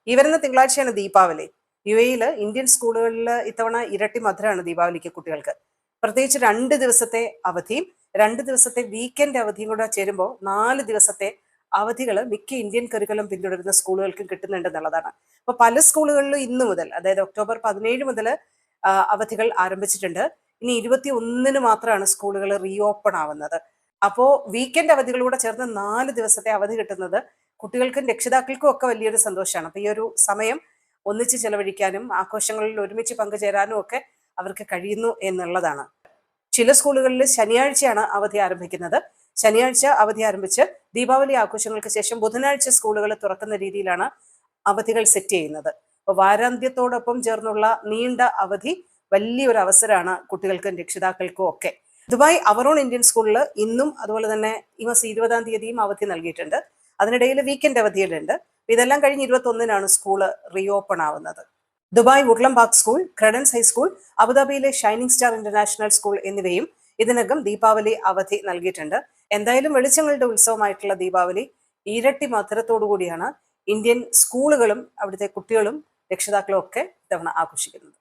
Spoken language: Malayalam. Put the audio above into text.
ഈ വരുന്ന തിങ്കളാഴ്ചയാണ് ദീപാവലി. UAE ഇന്ത്യൻ സ്കൂളുകളിൽ ഇത്തവണ ഇരട്ടി മധുരമാണ് ദീപാവലിക്ക് കുട്ടികൾക്ക്. പ്രത്യേകിച്ച് 2 ദിവസത്തെ അവധിയും 2 ദിവസത്തെ വീക്കെൻഡ് അവധിയും കൂടെ ചേരുമ്പോൾ 4 ദിവസത്തെ അവധികൾ മിക്ക ഇന്ത്യൻ കരിക്കുലം പിന്തുടരുന്ന സ്കൂളുകൾക്കും കിട്ടുന്നുണ്ടെന്നുള്ളതാണ്. അപ്പൊ പല സ്കൂളുകളിലും ഇന്നു മുതൽ, അതായത് ഒക്ടോബർ 17 മുതൽ അവധികൾ ആരംഭിച്ചിട്ടുണ്ട്. ഇനി 21-ന് മാത്രമാണ് സ്കൂളുകൾ റീഓപ്പൺ ആവുന്നത്. അപ്പോ വീക്കെൻഡ് അവധികളൂടെ ചേർന്ന് 4 ദിവസത്തെ അവധി കിട്ടുന്നത് കുട്ടികൾക്കും രക്ഷിതാക്കൾക്കും ഒക്കെ വലിയൊരു സന്തോഷമാണ്. അപ്പൊ ഈ ഒരു സമയം ഒന്നിച്ച് ചെലവഴിക്കാനും ആഘോഷങ്ങളിൽ ഒരുമിച്ച് പങ്കുചേരാനും ഒക്കെ അവർക്ക് കഴിയുന്നു എന്നുള്ളതാണ്. ചില സ്കൂളുകളിൽ ശനിയാഴ്ചയാണ് അവധി ആരംഭിക്കുന്നത്. ശനിയാഴ്ച അവധി ആരംഭിച്ച് ദീപാവലി ആഘോഷങ്ങൾക്ക് ശേഷം ബുധനാഴ്ച സ്കൂളുകൾ തുറക്കുന്ന രീതിയിലാണ് അവധികൾ സെറ്റ് ചെയ്യുന്നത്. അപ്പോൾ വാരാന്ത്യത്തോടൊപ്പം ചേർന്നുള്ള നീണ്ട അവധി വലിയൊരു അവസരമാണ് കുട്ടികൾക്കും രക്ഷിതാക്കൾക്കും ഒക്കെ. ദുബായ് അവറോൺ ഇന്ത്യൻ സ്കൂളിൽ ഇന്നും അതുപോലെ തന്നെ ഈ മാസം 20-ാം തീയതിയും അവധി നൽകിയിട്ടുണ്ട്. അതിനിടയിൽ വീക്കെൻഡ് അവധികളുണ്ട്. ഇതെല്ലാം കഴിഞ്ഞ് 21-നാണ് സ്കൂള് റീഓപ്പൺ ആവുന്നത്. Dubai Woodlem park school, Credence high school, അബുദാബിയിലെ ഷൈനിങ് സ്റ്റാർ ഇന്റർനാഷണൽ സ്കൂൾ എന്നിവയും ഇതിനകം ദീപാവലി അവധി നൽകിയിട്ടുണ്ട്. എന്തായാലും വെളിച്ചങ്ങളുടെ ഉത്സവമായിട്ടുള്ള ദീപാവലി ഇരട്ടി മധുരത്തോടു കൂടിയാണ് ഇന്ത്യൻ സ്കൂളുകളും അവിടുത്തെ കുട്ടികളും രക്ഷിതാക്കളും ഒക്കെ ഇത്തവണ ആഘോഷിക്കുന്നത്.